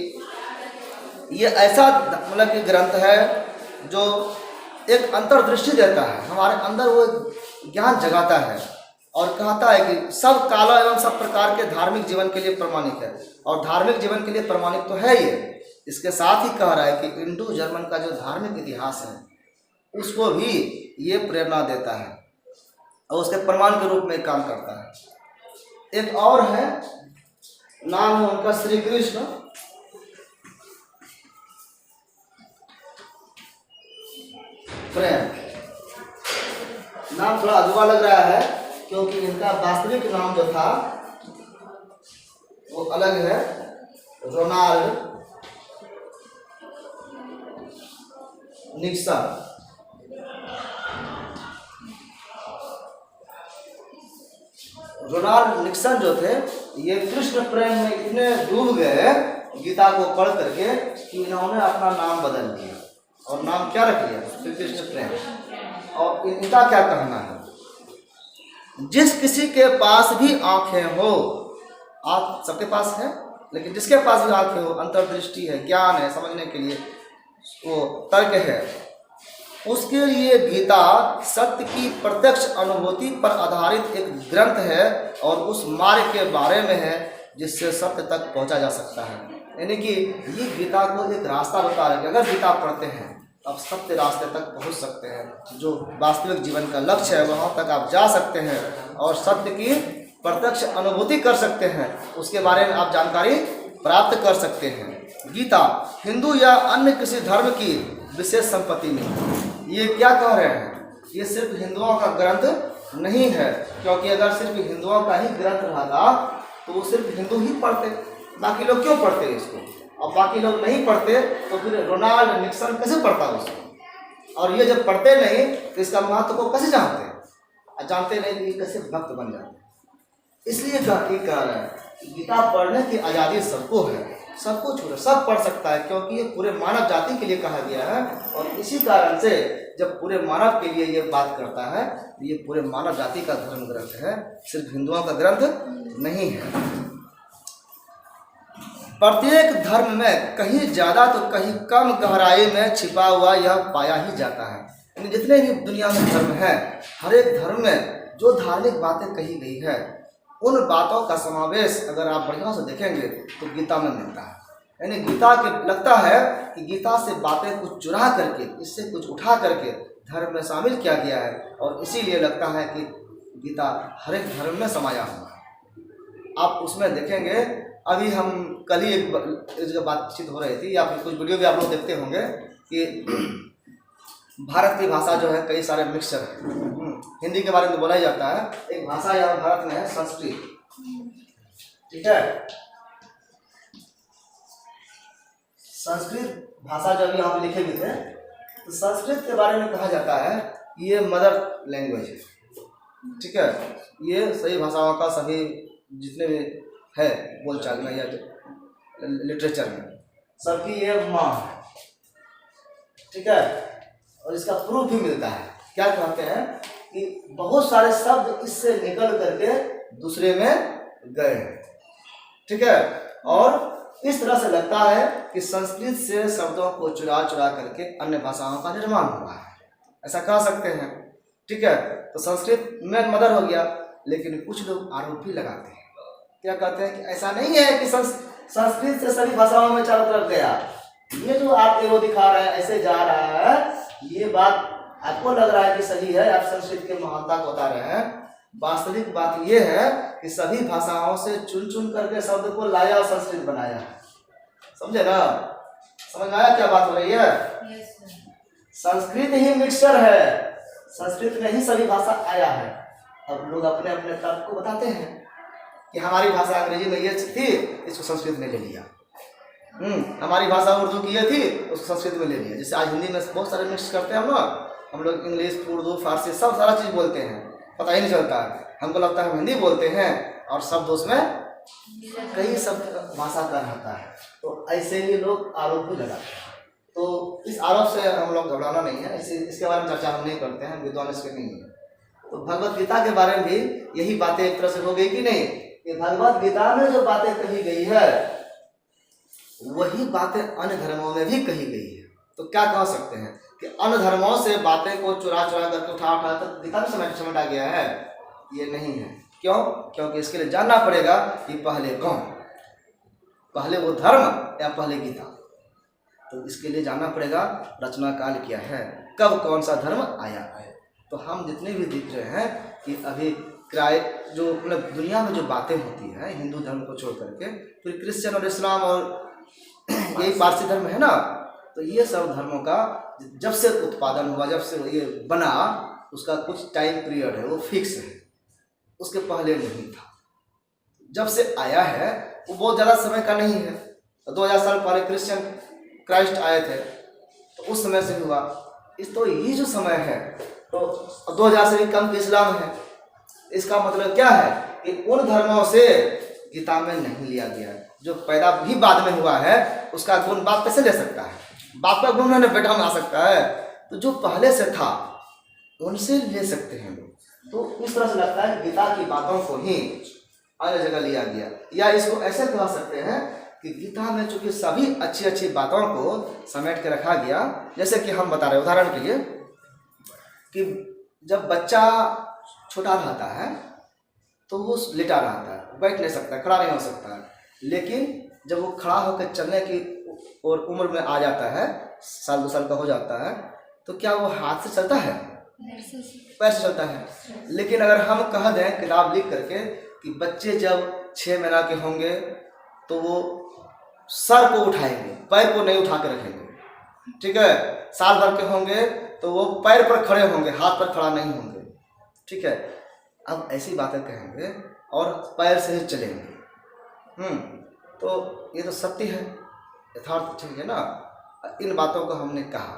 Speaker 1: ये ऐसा मतलब कि ग्रंथ है जो एक अंतर्दृष्टि देता है, हमारे अंदर वो ज्ञान जगाता है और कहता है कि सब काल एवं सब प्रकार के धार्मिक जीवन के लिए प्रमाणिक है। और धार्मिक जीवन के लिए प्रमाणिक तो है ये, इसके साथ ही कह रहा है कि इंडो जर्मन का जो धार्मिक इतिहास है उसको भी ये प्रेरणा देता है और उसके प्रमाण के रूप में काम करता है। एक और है, नाम है उनका श्री कृष्ण प्रेम। नाम थोड़ा अधूरा लग रहा है क्योंकि इनका वास्तविक नाम जो था वो अलग है, रोनाल्ड निक्सन। रोनाल्ड निक्सन जो थे ये कृष्ण प्रेम में इतने डूब गए गीता को पढ़ करके कि इन्होंने अपना नाम बदल दिया और नाम क्या रख लिया? श्री कृष्ण प्रेम। और इनका क्या कहना है? जिस किसी के पास भी आंखें हो, आँख सबके पास है, लेकिन जिसके पास भी आंखें हो, अंतर्दृष्टि है, ज्ञान है, समझने के लिए वो तर्क है, उसके लिए गीता सत्य की प्रत्यक्ष अनुभूति पर आधारित एक ग्रंथ है और उस मार्ग के बारे में है जिससे सत्य तक पहुंचा जा सकता है। यानी कि ये गीता को एक रास्ता बता रहा है कि अगर गीता पढ़ते हैं आप सत्य रास्ते तक पहुंच सकते हैं, जो वास्तविक जीवन का लक्ष्य है वहां तक आप जा सकते हैं और सत्य की प्रत्यक्ष अनुभूति कर सकते हैं, उसके बारे में आप जानकारी प्राप्त कर सकते हैं। गीता हिंदू या अन्य किसी धर्म की विशेष संपत्ति नहीं। ये क्या कह रहे हैं? ये सिर्फ हिंदुओं का ग्रंथ नहीं है, क्योंकि अगर सिर्फ हिंदुओं का ही ग्रंथ रहता तो वो सिर्फ हिंदू ही पढ़ते, बाकी लोग क्यों पढ़ते इसको? और बाकी लोग नहीं पढ़ते तो फिर रोनाल्ड निक्सन कैसे पढ़ता उसको? और ये जब पढ़ते नहीं तो इसका महत्व को कैसे जानते? और जानते नहीं तो ये कैसे भक्त बन जाते? इसलिए कह रहा है गीता पढ़ने की आज़ादी सबको है, सबको छूटे, सब पढ़ सकता है, क्योंकि ये पूरे मानव जाति के लिए कहा गया है। और इसी कारण से जब पूरे मानव के लिए ये बात करता है, ये पूरे मानव जाति का धर्म ग्रंथ है, सिर्फ हिंदुओं का ग्रंथ नहीं है। प्रत्येक धर्म में कहीं ज़्यादा तो कहीं कम गहराई में छिपा हुआ यह पाया ही जाता है। यानी जितने भी दुनिया में धर्म हैं, हर एक धर्म में जो धार्मिक बातें कही गई है उन बातों का समावेश अगर आप बढ़िया से देखेंगे तो गीता में मिलता है। यानी गीता के लगता है कि गीता से बातें कुछ चुरा करके, इससे कुछ उठा करके धर्म में शामिल किया गया है, और इसीलिए लगता है कि गीता हर एक धर्म में समाया हुआ है। आप उसमें देखेंगे, अभी हम कल ही एक जगह बातचीत हो रही थी या फिर कुछ वीडियो भी आप लोग देखते होंगे कि भारत की भाषा जो है कई सारे मिक्सचर है। हिंदी के बारे में बोला ही जाता है, एक भाषा यहाँ भारत में है संस्कृत, ठीक है। संस्कृत भाषा जो अभी यहाँ पे लिखे भी थे, तो संस्कृत के बारे में कहा जाता है ये मदर लैंग्वेज है, ठीक है। ये सही भाषाओं का सभी जितने भी है बोलचाल में या लिटरेचर में सबकी ये माँ है, ठीक है। और इसका प्रूफ भी मिलता है। क्या कहते हैं कि बहुत सारे शब्द इससे निकल करके दूसरे में गए, ठीक है। और इस तरह से लगता है कि संस्कृत से शब्दों को चुरा चुरा करके अन्य भाषाओं का निर्माण हुआ है, ऐसा कह सकते हैं, ठीक है। तो संस्कृत में मदर हो गया, लेकिन कुछ लोग आरोप भी लगाते हैं, क्या कहते हैं कि ऐसा नहीं है कि संस्कृत से सभी भाषाओं में चारों तरफ गया। ये जो आप एरो दिखा रहे हैं ऐसे जा रहा है, ये बात आपको लग रहा है कि सही है, आप संस्कृत के महानता को बता रहे हैं। वास्तविक बात ये है कि सभी भाषाओं से चुन चुन करके शब्द को लाया और संस्कृत बनाया, समझे ना? समझ में आया क्या बात हो रही है? संस्कृत ही मिक्सचर है, संस्कृत में ही सभी भाषा आया है। अब लोग अपने अपने तर्क को बताते हैं कि हमारी भाषा अंग्रेजी में ये थी, इसको संस्कृत में ले लिया, हमारी भाषा उर्दू की ये थी, उसको संस्कृत में ले लिया। जैसे आज हिंदी में बहुत सारे मिक्स करते हैं हम लोग इंग्लिश, उर्दू, फारसी सब सारा चीज़ बोलते हैं, पता ही नहीं चलता है। हमको लगता है हम हिंदी बोलते हैं और शब्द उसमें कई शब्द भाषा का रहता है। तो ऐसे ही लोग आरोप भी लगाते हैं। तो इस आरोप से हम लोग घबराना नहीं है, इसके बारे में चर्चा हम नहीं करते हैं, विद्वान इसके नहीं है। तो भगवत गीता के बारे में भी यही बातें एक तरह से हो गई कि नहीं, कि भगवत गीता में जो बातें कही गई है वही बातें अन्य धर्मों में भी कही गई है। तो क्या कह सकते हैं कि अन्य धर्मों से बातें को चुरा चुरा करके उठा तो गीता में समेटा गया है? ये नहीं है। क्यों? क्योंकि इसके लिए जानना पड़ेगा कि पहले कौन, पहले वो धर्म या पहले गीता। तो इसके लिए जानना पड़ेगा रचना काल क्या है, कब कौन सा धर्म आया है। तो हम जितने भी दिख रहे हैं कि अभी जो मतलब दुनिया में जो बातें होती हैं हिंदू धर्म को छोड़ करके, फिर क्रिश्चियन और इस्लाम और यही पारसी धर्म है ना, तो ये सब धर्मों का जब से उत्पादन हुआ, जब से ये बना, उसका कुछ टाइम पीरियड है, वो फिक्स है, उसके पहले नहीं था। जब से आया है वो बहुत ज़्यादा समय का नहीं है। 2000 साल पहले क्रिश्चियन क्राइस्ट आए थे, तो उस समय से हुआ। तो ये जो समय है तो 2000 से भी कम के इस्लाम है। इसका मतलब क्या है कि उन धर्मों से गीता में नहीं लिया गया है। जो पैदा भी बाद में हुआ है उसका गुण बाप कैसे ले सकता है? बाप का गुण ना बेटा में आ सकता है। तो जो पहले से था उनसे ले सकते हैं लोग। तो इस तरह से लगता है गीता की बातों को ही अन्य जगह लिया गया, या इसको ऐसे कह सकते हैं कि गीता में चूंकि सभी अच्छी अच्छी बातों को समेट के रखा गया। जैसे कि हम बता रहे उदाहरण के लिए कि जब बच्चा छोटा रहता है तो वो लेटा रहता है, बैठ नहीं सकता, खड़ा नहीं हो सकता है। लेकिन जब वो खड़ा होकर चलने की और उम्र में आ जाता है, साल 2 साल का हो जाता है, तो क्या वो हाथ से चलता है? पैर से चलता है। लेकिन अगर हम कह दें किताब लिख करके कि बच्चे जब 6 महीना के होंगे तो वो सर को उठाएंगे, पैर को नहीं उठा के रखेंगे, ठीक है। साल भर के होंगे तो वो पैर पर खड़े होंगे, हाथ पर खड़ा नहीं होंगे, ठीक है। अब ऐसी बातें कहेंगे और पैर से ही चलेंगे। तो ये तो सत्य है, यथार्थ, ठीक है ना। इन बातों को हमने कहा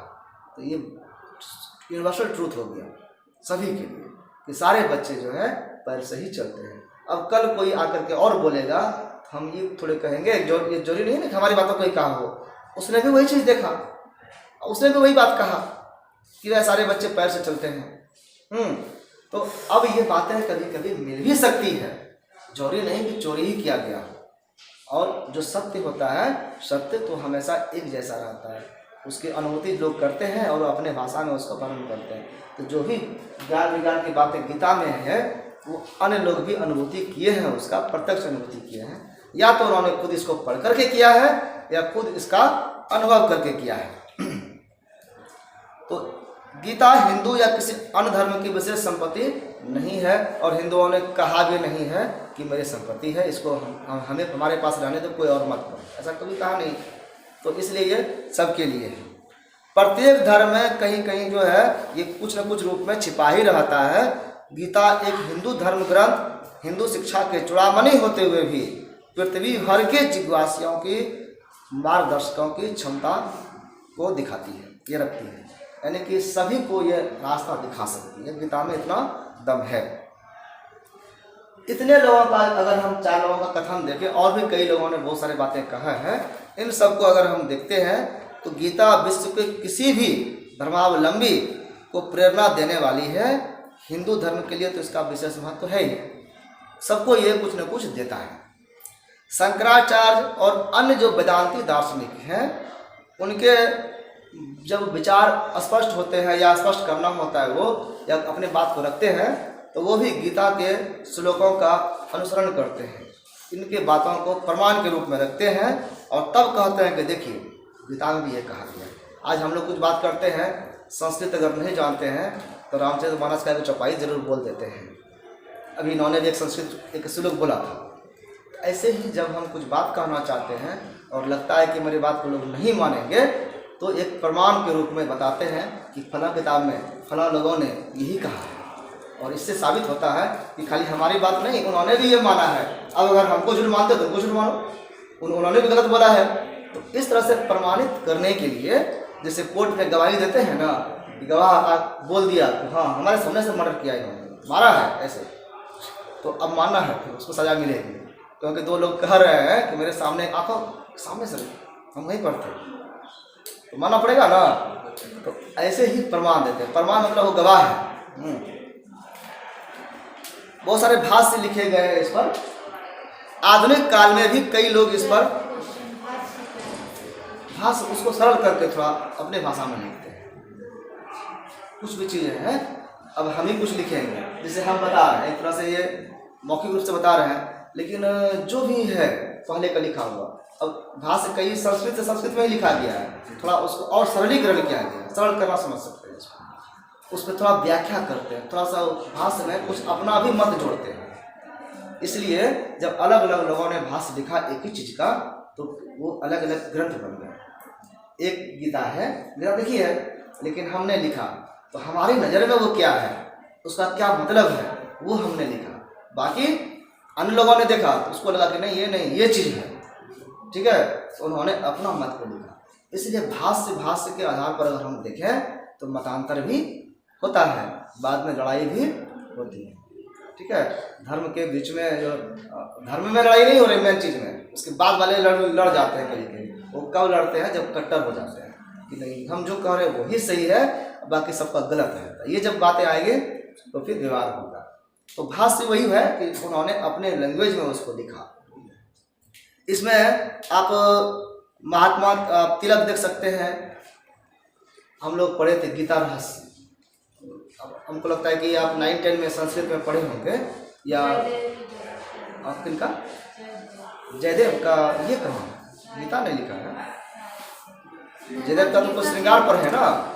Speaker 1: तो ये यूनिवर्सल ट्रूथ हो गया सभी के लिए कि सारे बच्चे जो है पैर से ही चलते हैं। अब कल कोई आकर के और बोलेगा तो हम ये थोड़े कहेंगे, ये जरूरी नहीं है कि हमारी बातों को ही कहा हो, उसने भी वही चीज़ देखा, उसने भी वही बात कहा कि वह सारे बच्चे पैर से चलते हैं। तो अब ये बातें कभी कभी मिल भी सकती है, जरूरी नहीं कि चोरी ही किया गया हो। और जो सत्य होता है, सत्य तो हमेशा एक जैसा रहता है, उसकी अनुभूति लोग करते हैं और अपने भाषा में उसका वर्णन करते हैं। तो जो भी ज्ञान विज्ञान की बातें गीता में है वो अन्य लोग भी अनुभूति किए हैं, उसका प्रत्यक्ष अनुभूति किए हैं, या तो उन्होंने खुद इसको पढ़ करके किया है या खुद इसका अनुभव करके किया है। तो गीता हिंदू या किसी अन्य धर्म की विशेष संपत्ति नहीं है, और हिंदुओं ने कहा भी नहीं है कि मेरी संपत्ति है, इसको हमें हमारे पास रहने दो, कोई और मत करो, ऐसा कभी कहा नहीं। तो इसलिए ये सबके लिए है। प्रत्येक धर्म में कहीं कहीं जो है ये कुछ न कुछ रूप में छिपा ही रहता है। गीता एक हिंदू धर्म ग्रंथ, हिंदू शिक्षा के चूड़ामणि होते हुए भी पृथ्वी भर के जिज्ञासियों की मार्गदर्शकों की क्षमता को दिखाती है, ये रखती है, यानी कि सभी को ये रास्ता दिखा सकती है। गीता में इतना दम है। इतने लोगों का अगर हम 4 लोगों का कथन देखें, और भी कई लोगों ने बहुत सारी बातें कहा है, इन सबको अगर हम देखते हैं तो गीता विश्व के किसी भी धर्मावलंबी को प्रेरणा देने वाली है हिंदू धर्म के लिए तो इसका विशेष महत्व है ही, सबको ये कुछ न कुछ देता है। शंकराचार्य और अन्य जो वेदांती दार्शनिक हैं, उनके जब विचार स्पष्ट होते हैं या स्पष्ट करना होता है, वो या अपने बात को रखते हैं, तो वो भी गीता के श्लोकों का अनुसरण करते हैं, इनके बातों को प्रमाण के रूप में रखते हैं और तब कहते हैं कि देखिए गीता में भी ये कहा गया। आज हम लोग कुछ बात करते हैं, संस्कृत अगर नहीं जानते हैं तो रामचरितमानस का एक चौपाई जरूर बोल देते हैं। अभी इन्होंने भी एक संस्कृत एक श्लोक बोला था। ऐसे ही जब हम कुछ बात कहना चाहते हैं और लगता है कि मेरी बात को लोग नहीं मानेंगे, तो एक प्रमाण के रूप में बताते हैं कि फला किताब में फला लोगों ने यही कहा है, और इससे साबित होता है कि खाली हमारी बात नहीं, उन्होंने भी ये माना है। अब अगर हमको झूठ मानते तो उनको झूठ मानो, उन्होंने भी गलत बोला है। तो इस तरह से प्रमाणित करने के लिए जैसे कोर्ट में गवाही देते हैं ना, गवाह बोल दिया कि हाँ हमारे सामने से मर्डर किया, इन्होंने मारा है ऐसे, तो अब मानना है, फिर उसको सजा मिलेगी। क्योंकि दो लोग कह रहे हैं कि मेरे सामने आंखों सामने से हम नहीं पढ़ते, तो मानना पड़ेगा ना। तो ऐसे ही प्रमाण देते हैं। प्रमाण मतलब वो गवाह है। बहुत सारे भाष्य लिखे गए हैं इस पर। आधुनिक काल में भी कई लोग इस पर भाष्य उसको सरल करके थोड़ा अपने भाषा में लिखते हैं। कुछ भी चीज़ें हैं, अब हम ही कुछ लिखेंगे, जैसे हम बता रहे हैं, एक तरह से ये मौखिक रूप से बता रहे हैं, लेकिन जो भी है पहले का लिखा हुआ, अब भाष्य कई संस्कृत से संस्कृत में ही लिखा गया है, थोड़ा उसको और सरलीकरण किया गया है, सरल करना समझ सकते हैं इसको, उस पर थोड़ा व्याख्या करते हैं, थोड़ा सा भाष्य में कुछ अपना भी मत जोड़ते हैं। इसलिए जब अलग अलग लोगों ने भाष्य लिखा एक ही चीज़ का, तो वो अलग अलग ग्रंथ बन गए। एक गीता है, गीता देखी है, लेकिन हमने लिखा तो हमारी नज़र में वो क्या है, उसका क्या मतलब है, वो हमने लिखा। बाकी अन्य लोगों ने देखा तो उसको लगा कि नहीं ये चीज़ है, ठीक है, तो उन्होंने अपना मत को लिखा। इसलिए भाष्य के आधार पर अगर हम देखें तो मतांतर भी होता है, बाद में लड़ाई भी होती है, ठीक है। धर्म के बीच में जो धर्म में लड़ाई नहीं हो रही मेन चीज़ में, उसके बाद वाले लड़ जाते हैं कहीं। वो कब लड़ते हैं, जब कट्टर हो जाते हैं कि नहीं हम जो कह रहे हैं वही सही है, बाकी सबका गलत है। ये जब बातें आएंगे तो फिर विवाद होगा। तो भाष्य वही है कि उन्होंने अपने लैंग्वेज में उसको लिखा। इसमें आप महात्मा तिलक देख सकते हैं, हम लोग पढ़े थे गीता रहस्य। अब हमको लगता है कि आप 9-10 में संस्कृत में पढ़े होंगे, या आप किनका जयदेव का, ये कहाँ गीता ने लिखा है, जयदेव का तो श्रृंगार पर है ना,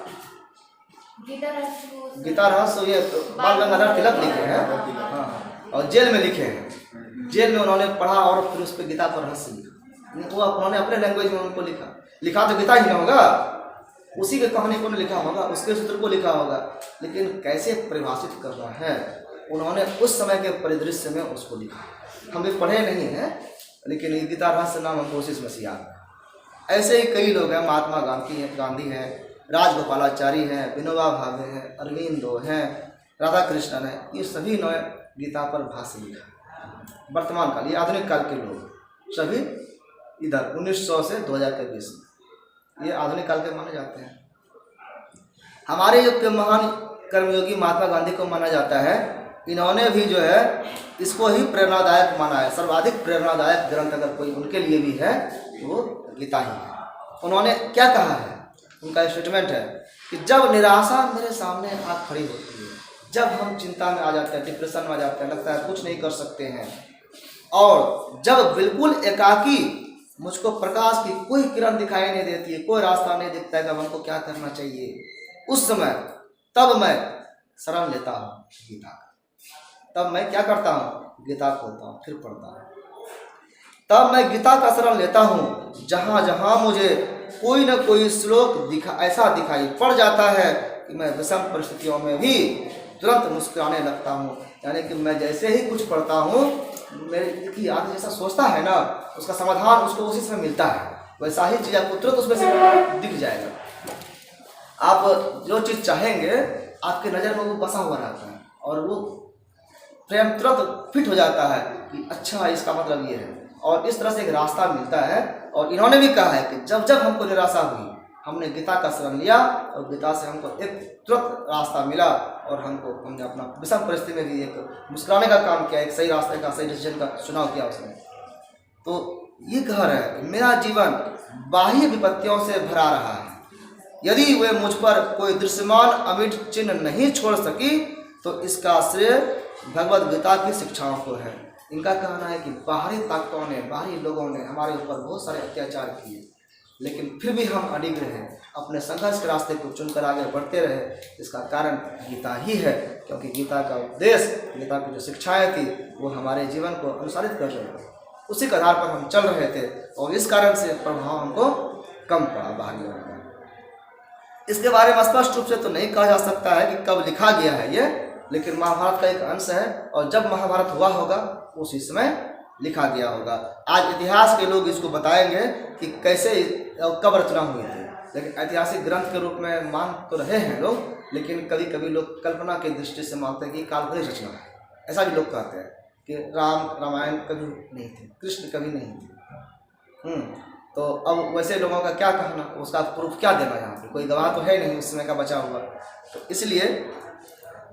Speaker 1: गीता रहस्य, ये बाल गंगाधर तिलक लिखे हैं, हाँ, और जेल में लिखे हैं। जेल में उन्होंने पढ़ा और फिर उस पर गीता पर रहस्य लिखा, तो उन्होंने अपने लैंग्वेज में उनको लिखा तो गीता ही ना होगा, उसी के कहानी को लिखा होगा, उसके सूत्र को लिखा होगा, लेकिन कैसे परिभाषित करना है उन्होंने उस समय के परिदृश्य में उसको लिखा। हम भी पढ़े नहीं हैं, लेकिन ये गीता रहस्य नाम हमको उसी में से याद है। ऐसे ही कई लोग हैं, महात्मा गांधी हैं, राजगोपालाचारी हैं, विनोबा भावे हैं, अरविंदो हैं, राधा कृष्णन हैं, ये सभी ने गीता पर भाष्य लिखा। वर्तमान काल, ये आधुनिक काल के लोग सभी इधर 1900 से 2000 के बीच में, ये आधुनिक काल के माने जाते हैं। हमारे युग के महान कर्मयोगी महात्मा गांधी को माना जाता है, इन्होंने भी जो है इसको ही प्रेरणादायक माना है। सर्वाधिक प्रेरणादायक ग्रंथ अगर कोई उनके लिए भी है तो वो गीता ही है। उन्होंने क्या कहा है, उनका स्टेटमेंट है कि जब निराशा मेरे सामने आ खड़ी होती है, जब हम चिंता में आ जाते हैं, डिप्रेशन में आ जाते हैं, लगता है कुछ नहीं कर सकते हैं, और जब बिल्कुल एकाकी मुझको प्रकाश की कोई किरण दिखाई नहीं देती है, कोई रास्ता नहीं दिखता है कि हमको क्या करना चाहिए, उस समय तब मैं शरण लेता हूँ गीता का। तब मैं क्या करता हूँ, गीता खोलता हूँ, फिर पढ़ता हूँ। तब मैं गीता का शरण लेता हूँ। जहाँ जहाँ मुझे कोई न कोई श्लोक ऐसा दिखाई पड़ जाता है कि मैं विषम परिस्थितियों में भी तुरंत मुस्कुराने लगता हूँ। यानी कि मैं जैसे ही कुछ पढ़ता हूँ, मेरे की आदमी जैसा सोचता है ना, उसका समाधान उसको उसी समय मिलता है, वैसा ही चीज़ आपको तुरंत उसमें से दिख जाएगा। आप जो चीज़ चाहेंगे आपके नज़र में वो बसा हुआ रहता है, और वो प्रेम तुरंत फिट हो जाता है कि अच्छा इसका मतलब ये है, और इस तरह से एक रास्ता मिलता है। और इन्होंने भी कहा है कि जब जब हमको निराशा हुई हमने गीता का शरण लिया और गीता से हमको एक तुरंत रास्ता मिला और हमने अपना विषम परिस्थिति में भी एक मुस्कुराने का काम किया, एक सही रास्ते का, सही डिसीजन का चुनाव किया उसने। तो ये कह रहा है कि मेरा जीवन बाह्य विपत्तियों से भरा रहा है, यदि वे मुझ पर कोई दृश्यमान अमिट चिन्ह नहीं छोड़ सकी तो इसका श्रेय भगवद गीता की शिक्षाओं को है। इनका कहना है कि बाहरी ताकतों ने, बाहरी लोगों ने हमारे ऊपर बहुत सारे अत्याचार किए, लेकिन फिर भी हम अडिग रहे, अपने संघर्ष के रास्ते को चुनकर आगे बढ़ते रहे। इसका कारण गीता ही है, क्योंकि गीता का उपदेश, गीता की जो शिक्षाएं थी वो हमारे जीवन को अनुसारित कर रहे थे, उसी के आधार पर हम चल रहे थे और इस कारण से प्रभाव हमको कम पड़ा बाहरी लोगों का। इसके बारे में स्पष्ट रूप से तो नहीं कहा जा सकता है कि कब लिखा गया है ये, लेकिन महाभारत का एक अंश है और जब महाभारत हुआ होगा उसी समय लिखा गया होगा। आज इतिहास के लोग इसको बताएंगे कि कैसे और कब रचना हुई थी, लेकिन ऐतिहासिक ग्रंथ के रूप में मान तो रहे हैं लोग, लेकिन कभी कभी लोग कल्पना की दृष्टि से मानते हैं कि काल्पनिक रचना है। ऐसा भी लोग कहते हैं कि रामायण कभी नहीं थी, कृष्ण कभी नहीं थी। तो अब वैसे लोगों का क्या कहना, उसका प्रूफ क्या देना, यहाँ पे कोई गवाह तो है नहीं उस समय का बचा हुआ। तो इसलिए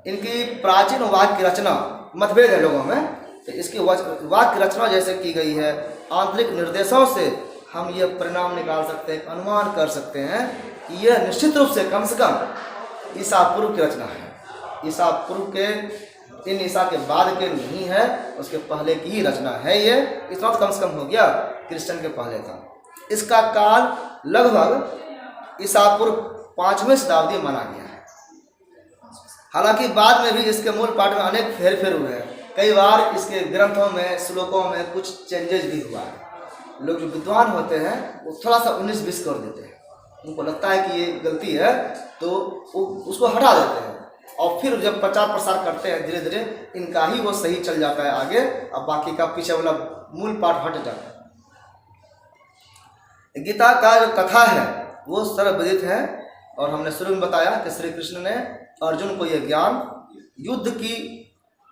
Speaker 1: इनकी प्राचीन वाक्य की रचना मतभेद है लोगों में। तो इसकी वाक्य रचना जैसे की गई है, आंतरिक निर्देशों से हम ये परिणाम निकाल सकते हैं, अनुमान कर सकते हैं कि यह निश्चित रूप से कम ईसा पूर्व की रचना है। ईसा पूर्व के, इन ईसा के बाद के नहीं है, उसके पहले की ही रचना है। ये इतना तो कम से कम हो गया, क्रिश्चियन के पहले था। इसका काल लगभग ईसा पूर्व 5वीं शताब्दी माना गया है। हालांकि बाद में भी इसके मूल पाठ में अनेक फेरफेर हुए हैं। कई बार इसके ग्रंथों में, श्लोकों में कुछ चेंजेस भी हुआ है। लोग जो विद्वान होते हैं वो थोड़ा सा 19-20 कर देते हैं, उनको लगता है कि ये गलती है तो वो उसको हटा देते हैं और फिर जब प्रचार प्रसार करते हैं धीरे धीरे इनका ही वो सही चल जाता है आगे, अब बाकी का पीछे वाला मूल पाठ हट जाता है। गीता का जो कथा है वो सर्वविदित है और हमने शुरू में बताया कि श्री कृष्ण ने अर्जुन को यह ज्ञान युद्ध की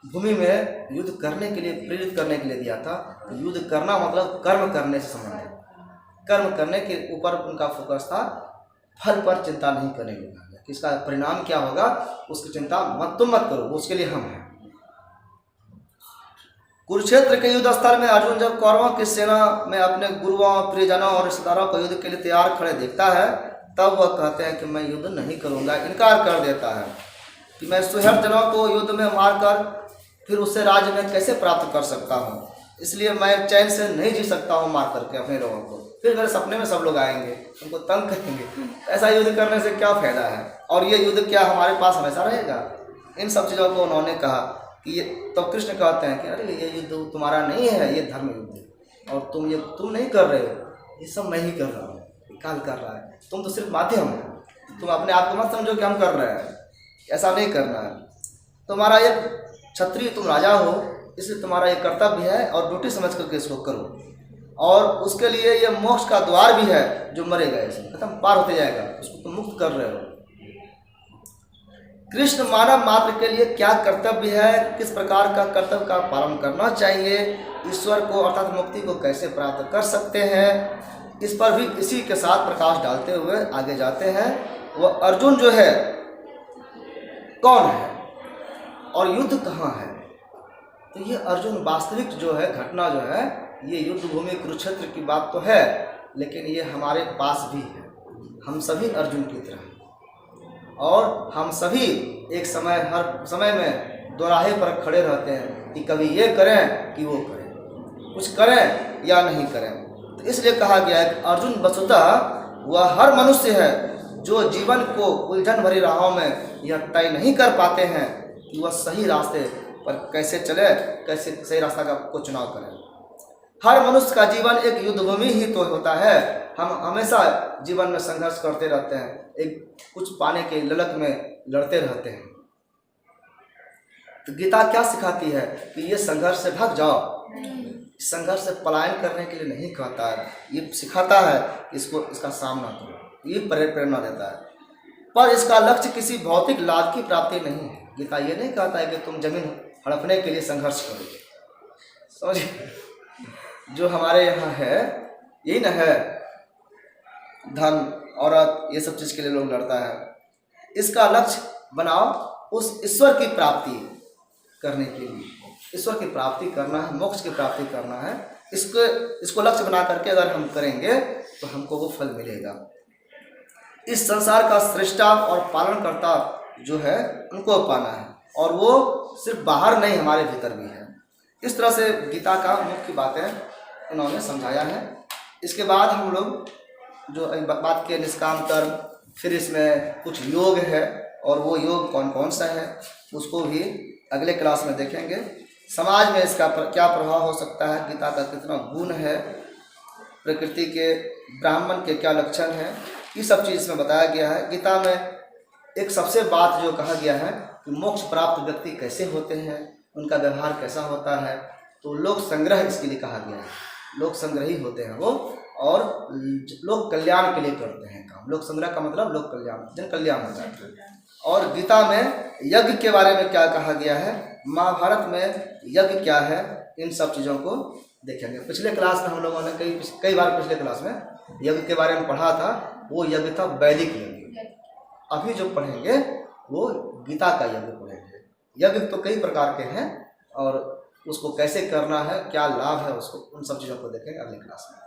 Speaker 1: भूमि में युद्ध करने के लिए, प्रेरित करने के लिए दिया था। युद्ध करना मतलब कर्म करने से संबंधित, कर्म करने के ऊपर उनका फोकस था, फल पर चिंता नहीं करने के लिए कि इसका परिणाम क्या होगा उसकी चिंता तुम मत करो, उसके लिए हम हैं। कुरुक्षेत्र के युद्ध स्थल में अर्जुन जब कौरवों की सेना में अपने गुरुओं, प्रियजनों और रिश्तेदारों को युद्ध के लिए तैयार खड़े देखता है, तब वह कहते हैं कि मैं युद्ध नहीं करूंगा, इनकार कर देता है कि मैं सुहृदजनों को युद्ध में मारकर फिर उससे राज्य में कैसे प्राप्त कर सकता हूँ, इसलिए मैं चैन से नहीं जी सकता हूँ मार करके अपने लोगों को। फिर मेरे सपने में सब लोग आएंगे, उनको तंग करेंगे, ऐसा युद्ध करने से क्या फायदा है, और ये युद्ध क्या हमारे पास हमेशा रहेगा। इन सब चीज़ों को उन्होंने कहा कि ये, तो कृष्ण कहते हैं कि अरे ये युद्ध तुम्हारा नहीं है, ये धर्म युद्ध है और तुम नहीं कर रहे हो, ये सब मैं ही कर रहा हूँ, काल कर रहा है, तुम तो सिर्फ माध्यम हो। तुम अपने आप को मत समझो कि हम कर रहे हैं, ऐसा नहीं करना है। तुम्हारा एक क्षत्रिय, तुम राजा हो, इसलिए तुम्हारा एक कर्तव्य है और ड्यूटी समझ करके इसको करो, और उसके लिए ये मोक्ष का द्वार भी है, जो मरेगा इसमें खत्म पार होते जाएगा, उसको तुम मुक्त कर रहे हो। कृष्ण मानव मात्र के लिए क्या कर्तव्य है, किस प्रकार का कर्तव्य का पालन करना चाहिए, ईश्वर को अर्थात मुक्ति को कैसे प्राप्त कर सकते हैं, इस पर भी इसी के साथ प्रकाश डालते हुए आगे जाते हैं। वह अर्जुन जो है कौन है और युद्ध कहाँ है। तो ये अर्जुन वास्तविक जो है घटना जो है, ये युद्ध भूमि कुरुक्षेत्र की बात तो है, लेकिन ये हमारे पास भी है। हम सभी अर्जुन की तरह, और हम सभी एक समय, हर समय में दोराहे पर खड़े रहते हैं कि कभी ये करें कि वो करें, कुछ करें या नहीं करें। तो इसलिए कहा गया है कि अर्जुन वस्तुतः वह हर मनुष्य है जो जीवन को उलझन भरी राहों में यह तय नहीं कर पाते हैं कि वह सही रास्ते पर कैसे चले, कैसे सही रास्ता को चुनाव करें। हर मनुष्य का जीवन एक युद्ध भूमि ही तो होता है। हम हमेशा जीवन में संघर्ष करते रहते हैं, एक कुछ पाने के ललक में लड़ते रहते हैं। तो गीता क्या सिखाती है कि ये संघर्ष से भाग जाओ, संघर्ष से पलायन करने के लिए नहीं कहता है, ये सिखाता है इसका सामना करो, ये प्रेरणा देता है। पर इसका लक्ष्य किसी भौतिक लाभ की प्राप्ति नहीं है। गीता ये नहीं कहता है कि तुम जमीन हड़पने के लिए संघर्ष करो, समझिए। जो हमारे यहाँ है यही न है, धन औरत, ये सब चीज़ के लिए लोग लड़ता है। इसका लक्ष्य बनाओ उस ईश्वर की प्राप्ति करने के लिए, ईश्वर की प्राप्ति करना है, मोक्ष की प्राप्ति करना है। इसको लक्ष्य बना करके अगर हम करेंगे तो हमको वो फल मिलेगा। इस संसार का सृष्टा और पालनकर्ता जो है उनको पाना है, और वो सिर्फ बाहर नहीं हमारे भीतर भी है। इस तरह से गीता का मुख्य बातें उन्होंने समझाया है। इसके बाद हम लोग जो बात किए निष्काम कर्म, फिर इसमें कुछ योग है, और वो योग कौन कौन सा है उसको भी अगले क्लास में देखेंगे। समाज में इसका क्या प्रभाव हो सकता है, गीता का कितना गुण है, प्रकृति के, ब्राह्मण के क्या लक्षण हैं, ये सब चीज़ इसमें बताया गया है। गीता में एक सबसे बात जो कहा गया है कि मोक्ष प्राप्त व्यक्ति कैसे होते हैं, उनका व्यवहार कैसा होता है, तो लोक संग्रह इसके लिए कहा गया है। लोक संग्रही होते हैं वो, और लोक कल्याण के लिए करते हैं काम। लोक संग्रह का मतलब लोक कल्याण, जन कल्याण होता है। और गीता में यज्ञ के बारे में क्या कहा गया है, महाभारत में यज्ञ क्या है, इन सब चीज़ों को देखेंगे। पिछले क्लास में हम लोगों ने कई बार पिछले क्लास में यज्ञ के बारे में पढ़ा था। वो यज्ञ था वैदिक यज्ञ। अभी जो पढ़ेंगे वो गीता का यज्ञ पढ़ेंगे। यज्ञ तो कई प्रकार के हैं, और उसको कैसे करना है, क्या लाभ है उसको, उन सब चीज़ों को देखेंगे अगले क्लास में।